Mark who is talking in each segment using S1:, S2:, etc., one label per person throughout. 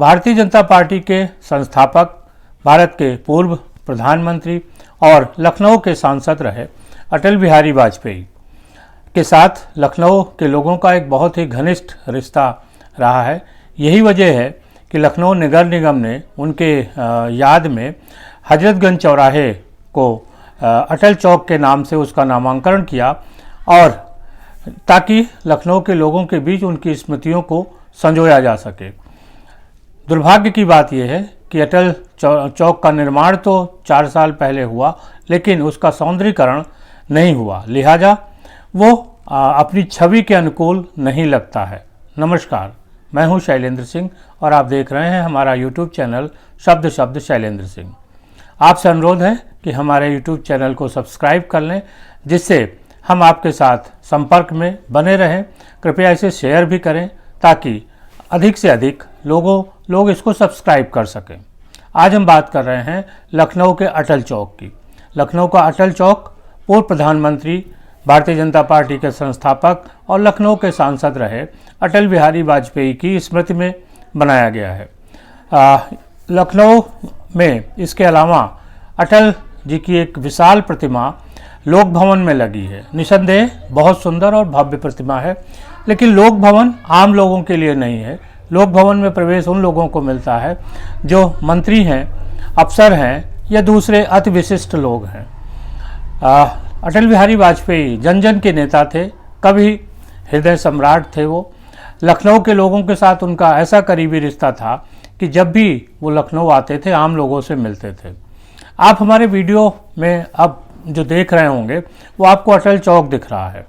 S1: Bharatiya Janata party के संस्थापक, भारत के पूर्व प्रधानमंत्री और लखनऊ के सांसद रहे अटल बिहारी वाजपेयी के साथ लखनऊ के लोगों का एक बहुत ही घनिष्ठ रिश्ता रहा है। यही वजह है कि लखनऊ नगर निगम ने उनके याद में हजरतगंज चौराहे को अटल चौक के नाम से उसका नामांकन किया, और ताकि लखनऊ के लोगों के बीच उनकी स्मृतियों को संजोया जा सके। दुर्भाग्य की बात यह है कि अटल चौक का निर्माण तो 4 साल पहले हुआ, लेकिन उसका सौंदर्यीकरण नहीं हुआ, लिहाजा वो अपनी छवि के अनुकूल नहीं लगता है। नमस्कार, मैं हूं शैलेंद्र सिंह और आप देख रहे हैं हमारा YouTube चैनल शब्द शब्द शैलेंद्र सिंह। आपसे अनुरोध है कि हमारे YouTube चैनल को सब्सक्राइब कर लें, जिससे हम आपके साथ संपर्क में बने रहें। कृपया इसे शेयर भी करें ताकि अधिक से अधिक लोग इसको सब्सक्राइब कर सकें। आज हम बात कर रहे हैं लखनऊ के अटल चौक की। लखनऊ का अटल चौक पूर्व प्रधानमंत्री, भारतीय जनता पार्टी के संस्थापक और लखनऊ के सांसद रहे अटल बिहारी वाजपेयी की स्मृति में बनाया गया है। लखनऊ में इसके अलावा अटल जी की एक विशाल प्रतिमा लोक भवन में लगी है। निसंदेह बहुत सुंदर और भव्य प्रतिमा है, लेकिन लोक भवन आम लोगों के लिए नहीं है। लोक भवन में प्रवेश उन लोगों को मिलता है जो मंत्री हैं, अफसर हैं या दूसरे अति विशिष्ट लोग हैं। अटल बिहारी वाजपेयी जन जन के नेता थे, कभी हृदय सम्राट थे। वो लखनऊ के लोगों के साथ उनका ऐसा करीबी रिश्ता था कि जब भी वो लखनऊ आते थे आम लोगों से मिलते थे। आप हमारे वीडियो में अब जो देख रहे होंगे वो आपको अटल चौक दिख रहा है।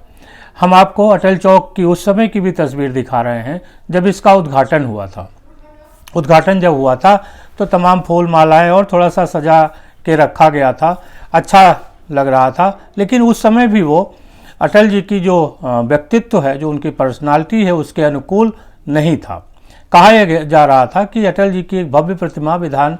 S1: हम आपको अटल चौक की उस समय की भी तस्वीर दिखा रहे हैं जब इसका उद्घाटन हुआ था। उद्घाटन जब हुआ था तो तमाम फूल मालाएं और थोड़ा सा सजा के रखा गया था, अच्छा लग रहा था। लेकिन उस समय भी वो अटल जी की जो व्यक्तित्व है, जो उनकी पर्सनालिटी है, उसके अनुकूल नहीं था। कहा जा रहा था कि अटल जी की एक भव्य प्रतिमा विधान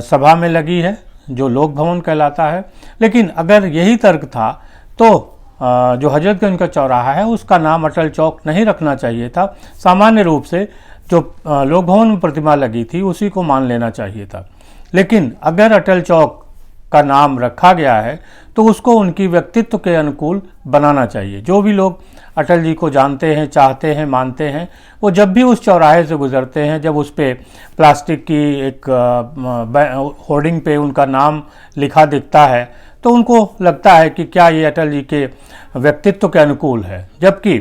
S1: सभा में लगी है, जो लोक भवन कहलाता है। लेकिन अगर यही तर्क था तो जो हजरतगंज का चौराहा है उसका नाम अटल चौक नहीं रखना चाहिए था। सामान्य रूप से जो लोक भवन में प्रतिमा लगी थी उसी को मान लेना चाहिए था। लेकिन अगर अटल चौक का नाम रखा गया है तो उसको उनकी व्यक्तित्व के अनुकूल बनाना चाहिए। जो भी लोग अटल जी को जानते हैं, चाहते हैं, मानते हैं, वो जब भी उस चौराहे से गुजरते हैं, जब उस पर प्लास्टिक की एक होर्डिंग पे उनका नाम लिखा दिखता है तो उनको लगता है कि क्या ये अटल जी के व्यक्तित्व के अनुकूल है। जबकि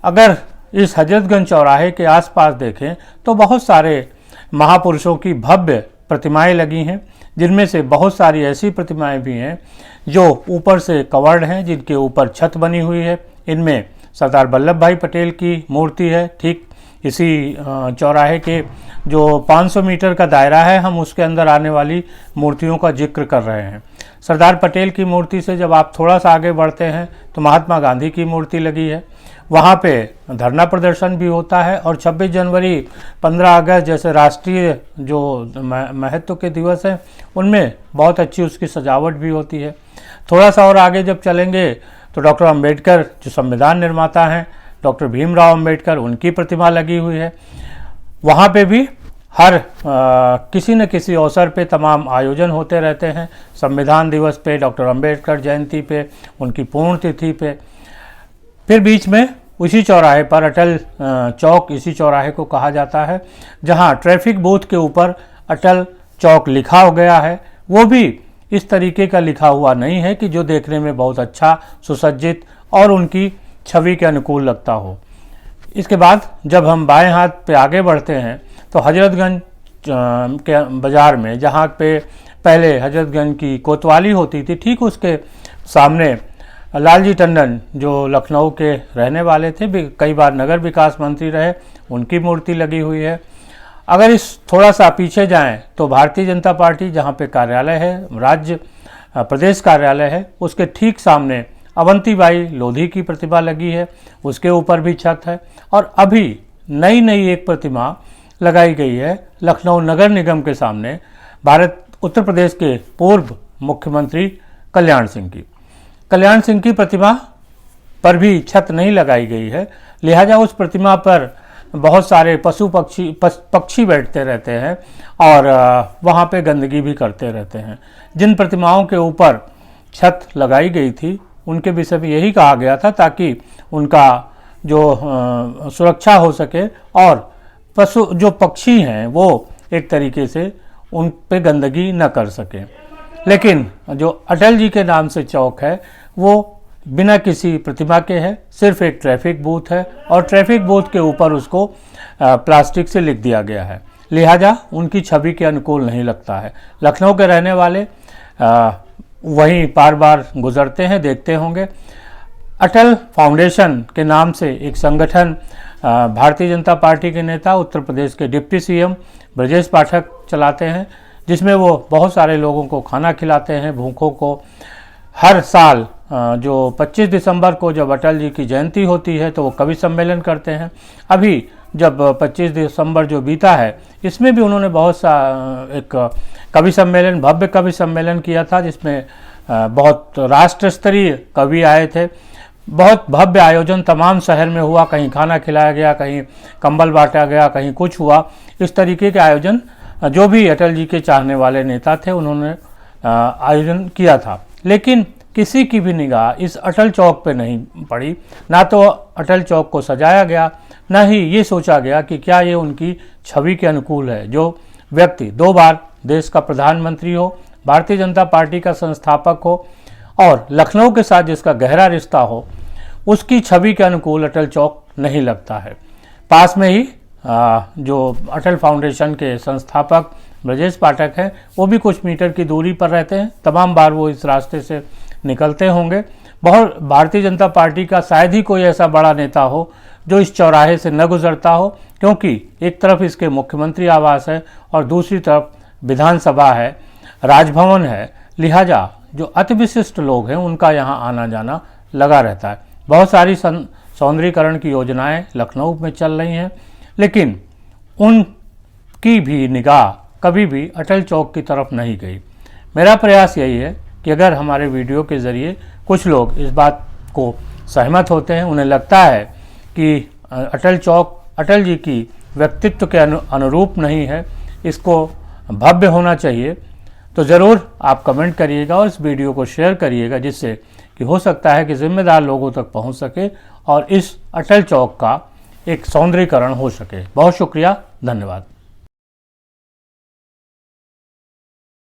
S1: अगर इस हजरतगंज चौराहे के आसपास देखें तो बहुत सारे महापुरुषों की भव्य प्रतिमाएं लगी हैं, जिनमें से बहुत सारी ऐसी प्रतिमाएं भी हैं जो ऊपर से कवर्ड हैं, जिनके ऊपर छत बनी हुई है। इनमें सरदार वल्लभ भाई पटेल की मूर्ति है। ठीक इसी चौराहे के जो 500 मीटर का दायरा है, हम उसके अंदर आने वाली मूर्तियों का जिक्र कर रहे हैं। सरदार पटेल की मूर्ति से जब आप थोड़ा सा आगे बढ़ते हैं तो महात्मा गांधी की मूर्ति लगी है। वहाँ पे धरना प्रदर्शन भी होता है और 26 जनवरी, 15 अगस्त जैसे राष्ट्रीय जो महत्व के दिवस हैं उनमें बहुत अच्छी उसकी सजावट भी होती है। थोड़ा सा और आगे जब चलेंगे तो डॉक्टर अंबेडकर जो संविधान निर्माता हैं, डॉक्टर भीमराव अंबेडकर, उनकी प्रतिमा लगी हुई है। वहाँ पे भी हर किसी न किसी अवसर पे तमाम आयोजन होते रहते हैं। संविधान दिवस पे, डॉक्टर अंबेडकर जयंती पे, उनकी पुण्यतिथि पे। फिर बीच में उसी चौराहे पर अटल चौक, इसी चौराहे को कहा जाता है, जहां ट्रैफिक बूथ के ऊपर अटल चौक लिखा हो गया है। वो भी इस तरीके का लिखा हुआ नहीं है कि जो देखने में बहुत अच्छा, सुसज्जित और उनकी छवि के अनुकूल लगता हो। इसके बाद जब हम बाएं हाथ पे आगे बढ़ते हैं तो हजरतगंज के बाज़ार में, जहाँ पे पहले हजरतगंज की कोतवाली होती थी, ठीक उसके सामने लालजी टंडन जो लखनऊ के रहने वाले थे, कई बार नगर विकास मंत्री रहे, उनकी मूर्ति लगी हुई है। अगर इस थोड़ा सा पीछे जाएं तो भारतीय जनता पार्टी जहाँ पे कार्यालय है, राज्य प्रदेश कार्यालय है, उसके ठीक सामने अवंतीबाई लोधी की प्रतिमा लगी है, उसके ऊपर भी छत है। और अभी नई एक प्रतिमा लगाई गई है लखनऊ नगर निगम के सामने, उत्तर प्रदेश के पूर्व मुख्यमंत्री कल्याण सिंह की प्रतिमा पर भी छत नहीं लगाई गई है। लिहाजा उस प्रतिमा पर बहुत सारे पक्षी बैठते रहते हैं और वहाँ पे गंदगी भी करते रहते हैं। जिन प्रतिमाओं के ऊपर छत लगाई गई थी उनके विषय में यही कहा गया था ताकि उनका जो सुरक्षा हो सके और जो पक्षी हैं वो एक तरीके से उन पे गंदगी न कर सके। लेकिन जो अटल जी के नाम से चौक है वो बिना किसी प्रतिमा के है, सिर्फ एक ट्रैफिक बूथ है और ट्रैफिक बूथ के ऊपर उसको प्लास्टिक से लिख दिया गया है, लिहाजा उनकी छवि के अनुकूल नहीं लगता है। लखनऊ के रहने वाले वहीं बार बार गुजरते हैं, देखते होंगे। अटल फाउंडेशन के नाम से एक संगठन भारतीय जनता पार्टी के नेता उत्तर प्रदेश के डिप्टी सीएम ब्रजेश पाठक चलाते हैं, जिसमें वो बहुत सारे लोगों को खाना खिलाते हैं, भूखों को। हर साल जो 25 दिसंबर को जब अटल जी की जयंती होती है तो वो कवि सम्मेलन करते हैं। अभी जब 25 दिसंबर जो बीता है इसमें भी उन्होंने बहुत सा एक कवि सम्मेलन, भव्य कवि सम्मेलन किया था, जिसमें बहुत राष्ट्र स्तरीय कवि आए थे। बहुत भव्य आयोजन तमाम शहर में हुआ, कहीं खाना खिलाया गया, कहीं कंबल बांटा गया, कहीं कुछ हुआ। इस तरीके के आयोजन जो भी अटल जी के चाहने वाले नेता थे उन्होंने आयोजन किया था। लेकिन किसी की भी निगाह इस अटल चौक पे नहीं पड़ी। ना तो अटल चौक को सजाया गया, न ही ये सोचा गया कि क्या ये उनकी छवि के अनुकूल है। जो व्यक्ति 2 बार देश का प्रधानमंत्री हो, भारतीय जनता पार्टी का संस्थापक हो और लखनऊ के साथ जिसका गहरा रिश्ता हो, उसकी छवि के अनुकूल अटल चौक नहीं लगता है। पास में ही जो अटल फाउंडेशन के संस्थापक ब्रजेश पाठक हैं वो भी कुछ मीटर की दूरी पर रहते हैं, तमाम बार वो इस रास्ते से निकलते होंगे। बहुत भारतीय जनता पार्टी का शायद ही कोई ऐसा बड़ा नेता हो जो इस चौराहे से न गुजरता हो, क्योंकि एक तरफ इसके मुख्यमंत्री आवास है और दूसरी तरफ विधानसभा है, राजभवन है। लिहाजा जो अति विशिष्ट लोग हैं उनका यहाँ आना जाना लगा रहता है। बहुत सारी सौंदर्यीकरण की योजनाएं लखनऊ में चल रही हैं, लेकिन उनकी भी निगाह कभी भी अटल चौक की तरफ नहीं गई। मेरा प्रयास यही है कि अगर हमारे वीडियो के ज़रिए कुछ लोग इस बात को सहमत होते हैं, उन्हें लगता है कि अटल चौक अटल जी की व्यक्तित्व के अनुरूप नहीं है, इसको भव्य होना चाहिए, तो ज़रूर आप कमेंट करिएगा और इस वीडियो को शेयर करिएगा, जिससे कि हो सकता है कि जिम्मेदार लोगों तक पहुंच सके और इस अटल चौक का एक सौंदर्यीकरण हो सके। बहुत शुक्रिया, धन्यवाद।